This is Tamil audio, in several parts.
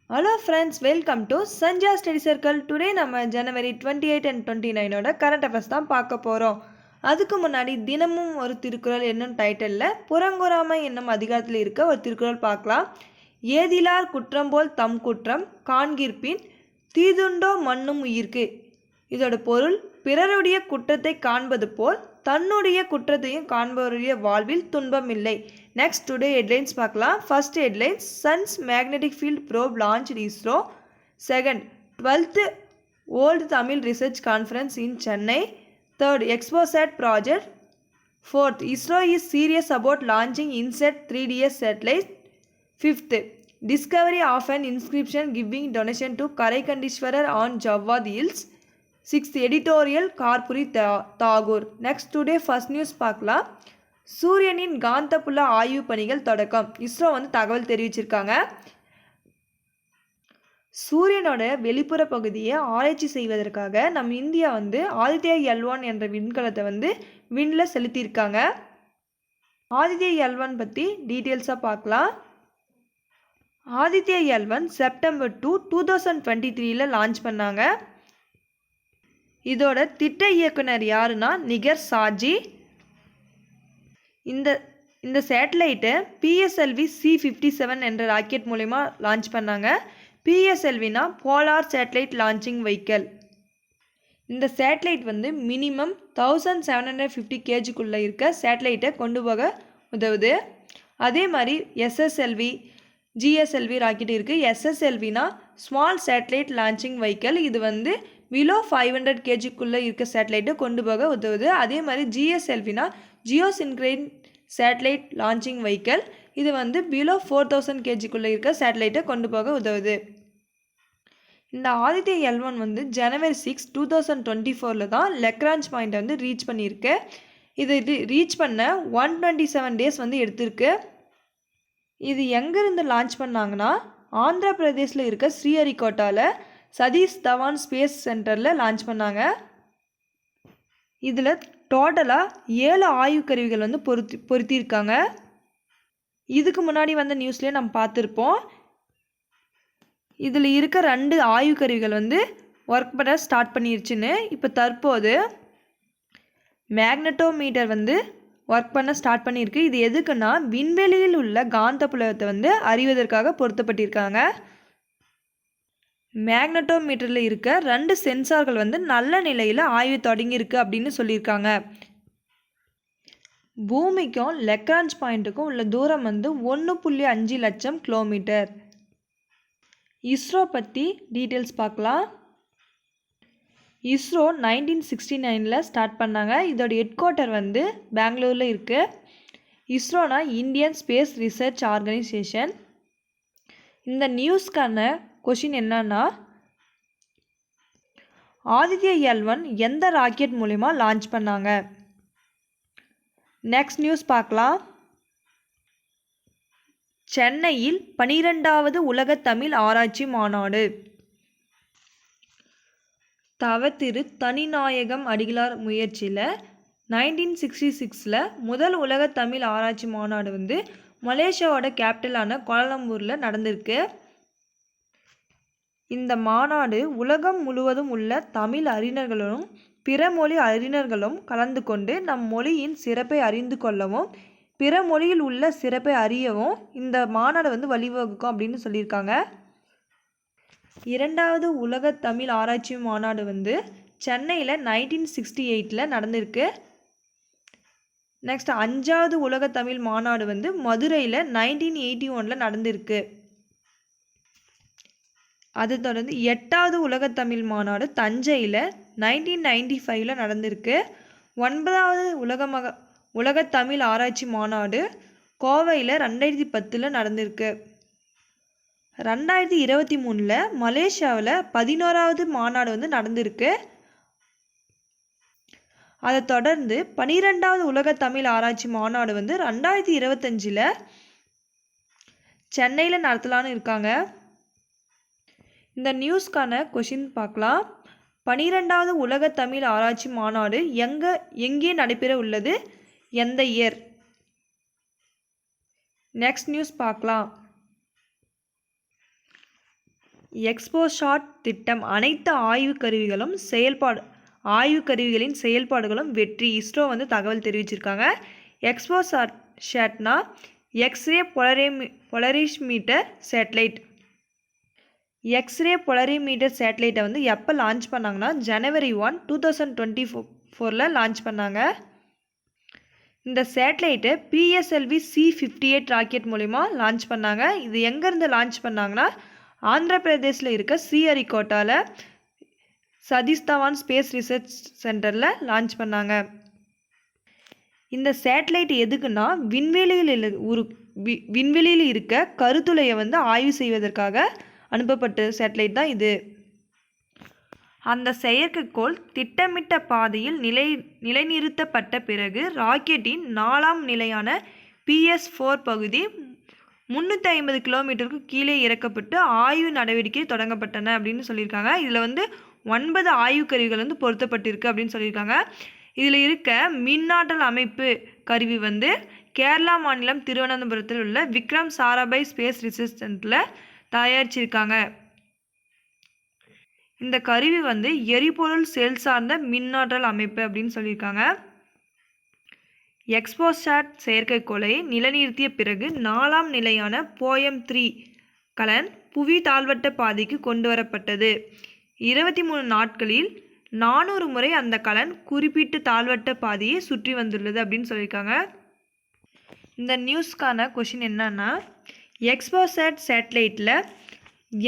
Hello friends, welcome to Sanjay Study Circle. Today நம்ம January 28 and 29 current affairs தான் பார்க்க போகிறோம். அதுக்கு முன்னாடி தினமும் ஒரு திருக்குறள் என்னும் டைட்டிலில் புறங்கூறாமை என்னும் அதிகாரத்தில் இருக்க ஒரு திருக்குறள் பார்க்கலாம். ஏதிலார் குற்றம் போல் தம் குற்றம் காண்கிற்பின் தீதுண்டோ மண்ணும் உயிர்க்கு. இதோட பொருள் பிறருடைய குற்றத்தை காண்பது போல் தன்னுடைய குற்றத்தையும் காண்பவருடைய வாழ்வில் துன்பம் இல்லை. Next today headlines பார்க்கலாம். First headlines, Sun's magnetic field probe launched ISRO. Second, 12th World Tamil Research Conference in Chennai. Third, ExpoSat project. Fourth, ISRO is serious about launching INSAT 3DS satellite. Fifth, discovery of an inscription giving donation to Karaikandishwarar on Javad Hills. Sixth, editorial Karpuri Tagore. Next today first news பார்க்கலாம். சூரியனின் காந்தப்புல ஆய்வு பணிகள் தொடக்கம். இஸ்ரோ தகவல் தெரிவிச்சிருக்காங்க. சூரியனோட வெளிப்புற பகுதியை ஆராய்ச்சி செய்வதற்காக நம் இந்தியா ஆதித்யா L1 என்ற விண்கலத்தை விண்ணில் செலுத்தியிருக்காங்க. ஆதித்யா L1 பற்றி டீட்டெயில்ஸாக பார்க்கலாம். ஆதித்யா L1 September 2, 2023 லான்ச் பண்ணாங்க. இதோட திட்ட இயக்குனர் யாருன்னா நிகர் சாஜி. இந்த சேட்டலைட்டை PSLV C57 என்ற ராக்கெட் மூலமா லான்ச் பண்ணாங்க. PSLVனா போலார் சேட்டலைட் லான்ச்சிங் வெஹிக்கிள். இந்த சேட்டலைட் மினிமம் 1750 kgக்குள்ளே இருக்க சேட்டலைட்டை கொண்டு போக உதவுது. அதே மாதிரி SSLV GSLV ராக்கெட் இருக்குது. SSLVனா ஸ்மால் சேட்டலைட் லான்ச்சிங் வெஹிக்கிள். இது பிலோ 500 kgக்குள்ளே இருக்க சேட்டலைட்டை கொண்டு போக உதவுது. அதே மாதிரி GSLVனா ஜியோசின்க்ரைன் சேட்டலைட் லான்ச்சிங் வெஹிக்கிள். இது பிலோ 4000 kgக்குள்ளே இருக்க சேட்டலைட்டை கொண்டு போக உதவுது. இந்த ஆதித்யா L1 January 6, 2024 தான் லெக்ரான்ச் பாயிண்ட்டை ரீச் பண்ணியிருக்கு. இது ரீச் பண்ண 127 days எடுத்திருக்கு. இது எங்கேருந்து லான்ச் பண்ணாங்கன்னா ஆந்திர பிரதேசில் இருக்க ஸ்ரீஹரிகோட்டாவில் சதீஷ் தவான் ஸ்பேஸ் சென்டரில் லான்ச் பண்ணாங்க. இதில் டோட்டலாக 7 ஆய்வுக்கருவிகள் பொருத்தியிருக்காங்க. இதுக்கு முன்னாடி நியூஸ்லேயே நம்ம பார்த்துருப்போம். இதில் இருக்க 2 ஆய்வுக்கருவிகள் ஒர்க் பண்ண ஸ்டார்ட் பண்ணிருச்சுன்னு. இப்போ தற்போது மேக்னட்டோமீட்டர் ஒர்க் பண்ண ஸ்டார்ட் பண்ணியிருக்கு. இது எதுக்குன்னா விண்வெளியில் உள்ள காந்தப்புலத்தை அறிவதற்காக பொருத்தப்பட்டிருக்காங்க. மேக்னட்டோமீட்டரில் இருக்க 2 சென்சார்கள் நல்ல நிலையில் ஆய்வு தொடங்கியிருக்கு அப்படின்னு சொல்லியிருக்காங்க. பூமிக்கும் லெக்ரான்ச் பாயிண்ட்டுக்கும் உள்ள தூரம் 1.5 லட்சம் கிலோமீட்டர். இஸ்ரோ பற்றி டீட்டெயில்ஸ் பார்க்கலாம். இஸ்ரோ 1969 ஸ்டார்ட் பண்ணாங்க. இதோட ஹெட் குவார்ட்டர் பெங்களூரில் இருக்குது. இஸ்ரோனா இந்தியன் ஸ்பேஸ் ரிசர்ச் ஆர்கனைசேஷன். இந்த நியூஸ்க்கான கொஷின் என்னன்னா ஆதித்யா L1 எந்த ராக்கெட் மூலமா லான்ச் பண்ணாங்க? நெக்ஸ்ட் நியூஸ் பார்க்கலாம். சென்னையில் 12வது உலக தமிழ் ஆராய்ச்சி மாநாடு. தவத்திரு தனிநாயகம் அடிகளார் முயற்சியில் 1966 முதல் உலக தமிழ் ஆராய்ச்சி மாநாடு மலேசியாவோட கேபிட்டலான கோலாலம்பூரில் நடந்திருக்கு. இந்த மாநாடு உலகம் முழுவதும் உள்ள தமிழ் அறிஞர்களும் பிற மொழி அறிஞர்களும் கலந்து கொண்டு நம் மொழியின் சிறப்பை அறிந்து கொள்ளவும் பிற மொழியில் உள்ள சிறப்பை அறியவும் இந்த மாநாடு வழிவகுக்கும் அப்படின்னு சொல்லியிருக்காங்க. 2வது உலக தமிழ் ஆராய்ச்சி மாநாடு சென்னையில் 1968 நடந்திருக்கு. நெக்ஸ்ட் 5வது உலக தமிழ் மாநாடு மதுரையில் 1981 நடந்திருக்கு. அது தொடர்ந்து 8வது உலக தமிழ் மாநாடு தஞ்சையில் 1995 நடந்திருக்கு. 9வது உலக தமிழ் ஆராய்ச்சி மாநாடு கோவையில் 2010 நடந்திருக்கு. 2023 மலேசியாவில் 11வது மாநாடு நடந்திருக்கு. அதை தொடர்ந்து 12வது உலக தமிழ் ஆராய்ச்சி மாநாடு 2025 சென்னையில் நடத்தலான்னு இருக்காங்க. இந்த நியூஸ்க்கான கொஷின் பார்க்கலாம். 12வது உலக தமிழ் ஆராய்ச்சி மாநாடு எங்கே நடைபெற உள்ளது? எந்த இயர்? நெக்ஸ்ட் நியூஸ் பார்க்கலாம். எக்ஸ்போசாட் திட்டம் அனைத்து ஆய்வுக்கருவிகளின் செயல்பாடுகளும் வெற்றி இஸ்ரோ வந்து தகவல் தெரிவிச்சிருக்காங்க. எக்ஸ்போசாட்னா எக்ஸ்ரே பொலரிமீட்டர் சேட்டலைட். எக்ஸ்ரே பொலரிமீட்டர் சேட்டலைட்டை வந்து எப்போ லான்ச் பண்ணாங்கன்னா January 1, 2024 லான்ச் பண்ணாங்க. இந்த சேட்டலைட்டை PSLV C-58 ராக்கெட் மூலிமா லான்ச் பண்ணாங்க. இது எங்கேருந்து லான்ச் பண்ணாங்கன்னா ஆந்திர பிரதேசில் இருக்க ஸ்ரீஹரிகோட்டாவில் சதீஷ் தவான் ஸ்பேஸ் ரிசர்ச் சென்டரில் லான்ச் பண்ணாங்க. இந்த சேட்டலைட் எதுக்குன்னா விண்வெளியில் இருக்க கருத்துளையை வந்து ஆய்வு செய்வதற்காக அனுப்பப்பட்ட சேட்டலைட் தான் இது. அந்த செயற்கைக்கோள் திட்டமிட்ட பாதையில் நிலைநிறுத்தப்பட்ட பிறகு ராக்கெட்டின் 4ஆம் நிலையான PS-4 பகுதி 350 கிலோமீட்டருக்கு கீழே இறக்கப்பட்டு ஆய்வு நடவடிக்கை தொடங்கப்பட்டன அப்படின்னு சொல்லியிருக்காங்க. இதில் வந்து 9 ஆய்வுக்கருவிகள் வந்து பொருத்தப்பட்டிருக்கு அப்படின்னு சொல்லியிருக்காங்க. இதில் இருக்க மின்னாற்றல் அமைப்பு கருவி வந்து கேரளா மாநிலம் திருவனந்தபுரத்தில் உள்ள விக்ரம் சாராபாய் ஸ்பேஸ் ரிசர்ச் சென்டரில் தயாரிச்சிருக்காங்க. இந்த கருவி வந்து எரிபொருள் செல் சார்ந்த மின்னாற்றல் அமைப்பு அப்படின்னு சொல்லியிருக்காங்க. எக்ஸ்போசாட் செயற்கைக்கோளை நிலைநிறுத்திய பிறகு 4ஆம் நிலையான போயம்-3 கலன் புவி தாழ்வட்ட பாதைக்கு கொண்டு வரப்பட்டது. 23 நாட்களில் 400 முறை அந்த கலன் குறிப்பிட்ட தாழ்வட்ட பாதையை சுற்றி வந்துள்ளது அப்படின்னு சொல்லியிருக்காங்க. இந்த நியூஸ்க்கான கொஷின் என்னன்னா, எக்ஸ்போசாட் சேட்டலைட்டில்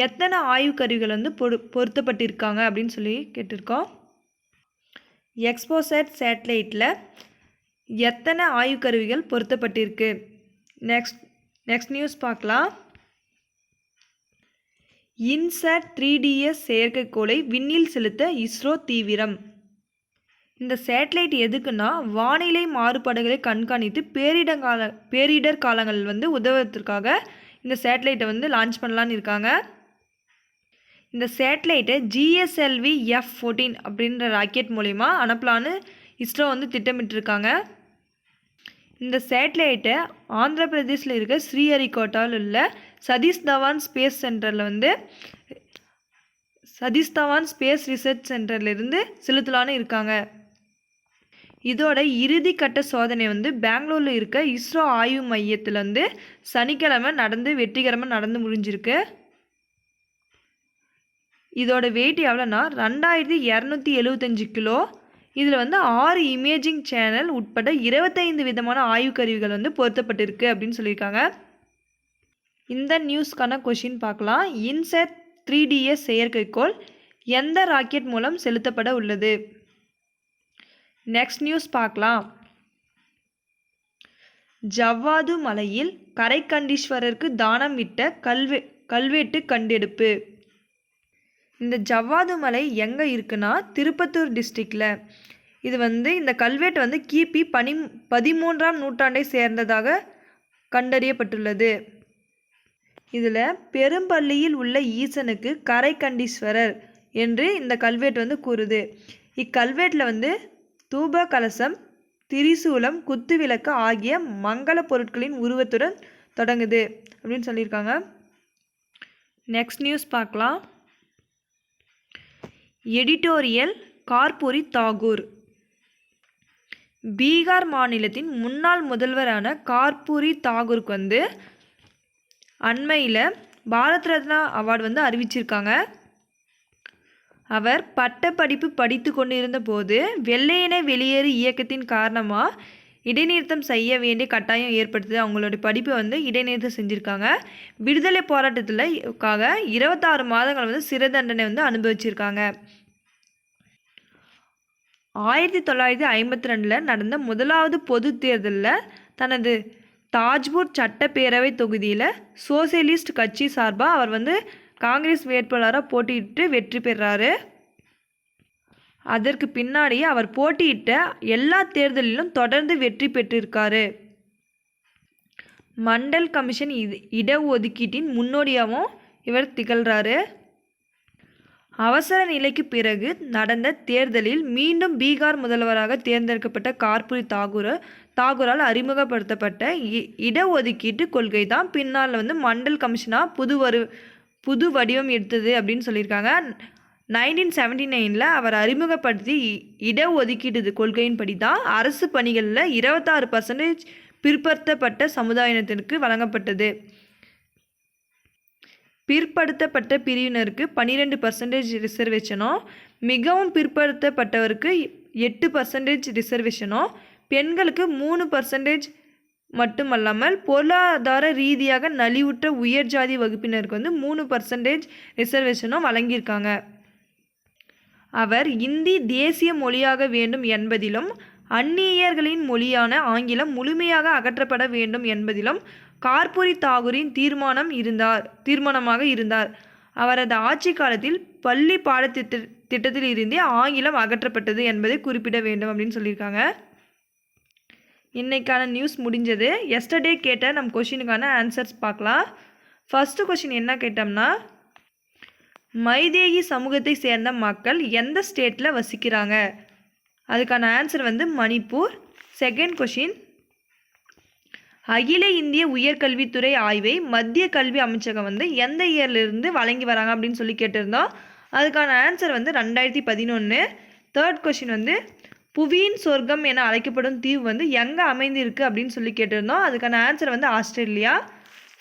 எத்தனை ஆய்வுக்கருவிகள் வந்து பொருத்தப்பட்டிருக்காங்க அப்படின்னு சொல்லி கேட்டிருக்கோம். எக்ஸ்போசாட் சேட்டலைட்டில் எத்தனை ஆய்வுக்கருவிகள் பொருத்தப்பட்டிருக்கு. நெக்ஸ்ட் நியூஸ் பார்க்கலாம். இன்சாட் 3DS செயற்கைக்கோளை விண்ணில் செலுத்த இஸ்ரோ தீவிரம். இந்த சேட்டலைட் எதுக்குன்னா வானிலை மாறுபாடுகளை கண்காணித்து பேரிடர் காலங்களில் வந்து உதவுவதற்காக இந்த சேட்டலைட்டை வந்து லான்ச் பண்ணலான்னு இருக்காங்க. இந்த சேட்டலைட்டை GSLV F-14 அப்படின்ற ராக்கெட் மூலிமா அனுப்பலான்னு இஸ்ரோ வந்து திட்டமிட்டிருக்காங்க. இந்த சேட்டலைட்டை ஆந்திர பிரதேசில் இருக்க ஸ்ரீஹரிகோட்டாவில் உள்ள சதீஷ் தவான் ஸ்பேஸ் சென்டரில் வந்து சதீஷ் தவான் ஸ்பேஸ் ரிசர்ச் சென்டர்லேருந்து செலுத்தலான்னு இருக்காங்க. இதோட இறுதி கட்ட சோதனை வந்து பெங்களூரில் இருக்க இஸ்ரோ ஆய்வு மையத்தில் வந்து சனிக்கிழமை வெற்றிகரமாக நடந்து முடிஞ்சிருக்கு. இதோட வெயிட் எவ்வளோன்னா 2275 கிலோ. இதில் வந்து 6 இமேஜிங் சேனல் உட்பட 25 விதமான ஆய்வுக்கருவிகள் வந்து பொருத்தப்பட்டிருக்கு அப்படின்னு சொல்லியிருக்காங்க. இந்த நியூஸ்க்கான கொஷின் பார்க்கலாம். இன்சாட் 3DS செயற்கைக்கோள் எந்த ராக்கெட் மூலம் செலுத்தப்பட உள்ளது. நெக்ஸ்ட் நியூஸ் பார்க்கலாம். ஜவ்வாது மலையில் கரைக்கண்டீஸ்வரருக்கு தானம் விட்ட கல்வெட்டு கண்டெடுப்பு. இந்த ஜவ்வாது மலை எங்கே இருக்குன்னா திருப்பத்தூர் டிஸ்ட்ரிக்டில். இது வந்து இந்த கல்வெட்டு வந்து கிபி 13ஆம் நூற்றாண்டை சேர்ந்ததாக கண்டறியப்பட்டுள்ளது. இதில் பெரும்பள்ளியில் உள்ள ஈசனுக்கு கரைக்கண்டீஸ்வரர் என்று இந்த கல்வெட்டு வந்து கூறுது. இக்கல்வெட்டில் வந்து தூப கலசம், திரிசூலம், குத்துவிளக்கு ஆகிய மங்கள பொருட்களின் உருவத்துடன் தொடங்குது அப்படின்னு சொல்லியிருக்காங்க. நெக்ஸ்ட் நியூஸ் பார்க்கலாம். எடிட்டோரியல் கார்பூரி தாகூர். பீகார் மாநிலத்தின் முன்னாள் முதல்வரான கார்பூரி தாகூருக்கு வந்து அண்மையில் பாரத் ரத்னா அவார்டு வந்து அறிவிச்சிருக்காங்க. அவர் பட்டப்படிப்பு படித்து கொண்டிருந்த போது வெள்ளையனே வெளியேறு இயக்கத்தின் காரணமாக இடைநிறுத்தம் செய்ய வேண்டிய கட்டாயம் ஏற்படுத்தி அவங்களுடைய படிப்பை வந்து இடைநிறுத்தம் செஞ்சுருக்காங்க. விடுதலை போராட்டத்திற்காக 26 மாதங்கள் வந்து சிறை தண்டனை வந்து அனுபவிச்சிருக்காங்க. 1952 நடந்த முதலாவது பொது தேர்தலில் தனது தாஜ்பூர் சட்டப்பேரவை தொகுதியில் சோசியலிஸ்ட் கட்சி சார்பாக அவர் வந்து காங்கிரஸ் வேட்பாளராக போட்டியிட்டு வெற்றி பெறாரு. அதற்கு பின்னாடியே அவர் போட்டியிட்ட எல்லா தேர்தலிலும் தொடர்ந்து வெற்றி பெற்றிருக்காரு. மண்டல் கமிஷன் இடஒதுக்கீட்டின் முன்னோடியாகவும் இவர் திகழ்கிறாரு. அவசர நிலைக்கு பிறகு நடந்த தேர்தலில் மீண்டும் பீகார் முதல்வராக தேர்ந்தெடுக்கப்பட்ட கார்பூரி தாகூரால் அறிமுகப்படுத்தப்பட்ட இடஒதுக்கீட்டு கொள்கை தான் பின்னால் வந்து மண்டல் கமிஷனாக புது வடிவம் எடுத்தது அப்படின்னு சொல்லியிருக்காங்க. 1979 அவர் அறிமுகப்படுத்தி இடஒதுக்கீடு கொள்கையின்படி தான் அரசு பணிகளில் 26% பிற்படுத்தப்பட்ட சமுதாயத்திற்கு வழங்கப்பட்டது. பிற்படுத்தப்பட்ட பிரிவினருக்கு 12% ரிசர்வேஷனும், மிகவும் பிற்படுத்தப்பட்டவருக்கு 8% ரிசர்வேஷனும், பெண்களுக்கு 3% மட்டுமல்லாமல் பொருளாதார ரீதியாக நலிவுற்ற உயர் ஜாதி வகுப்பினருக்கு 3% ரிசர்வேஷனும் வழங்கியிருக்காங்க. அவர் இந்தி தேசிய மொழியாக வேண்டும் என்பதிலும் அந்நியர்களின் மொழியான ஆங்கிலம் முழுமையாக அகற்றப்பட வேண்டும் என்பதிலும் கர்பூரி தாகூரின் தீர்மானமாக இருந்தார். அவரது ஆட்சி காலத்தில் பள்ளி பாடத்திட்டத்தில் இருந்தே ஆங்கிலம் அகற்றப்பட்டது என்பதை குறிப்பிட வேண்டும் அப்படின்னு சொல்லியிருக்காங்க. இன்னைக்கான நியூஸ் முடிஞ்சது. எஸ்டர்டே கேட்ட நம்ம கொஷினுக்கான ஆன்சர்ஸ் பார்க்கலாம். ஃபஸ்ட்டு கொஷின் என்ன கேட்டோம்னா, மைதேகி சமூகத்தை சேர்ந்த மக்கள் எந்த ஸ்டேட்டில் வசிக்கிறாங்க? அதுக்கான ஆன்சர் மணிப்பூர். செகண்ட் கொஷின், அகில இந்திய உயர்கல்வித்துறை ஆய்வை மத்திய கல்வி அமைச்சகம் எந்த இயர்லேருந்து வழங்கி வராங்க அப்படின்னு சொல்லி கேட்டிருந்தோம். அதுக்கான ஆன்சர் 2011. தேர்ட் கொஷின், புவியின் சொர்க்கம் என அழைக்கப்படும் தீவு எங்கே அமைந்திருக்கு அப்படின்னு சொல்லி கேட்டிருந்தோம். அதுக்கான answer Australia.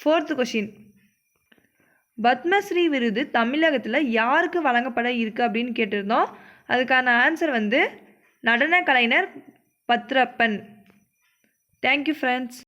Fourth question, Padmashri விருது தமிழகத்தில் யாருக்கு வழங்கப்பட இருக்கு அப்படின்னு கேட்டிருந்தோம். அதுக்கான ஆன்சர் நடன கலைஞர் பத்ரப்பன். Thank you friends.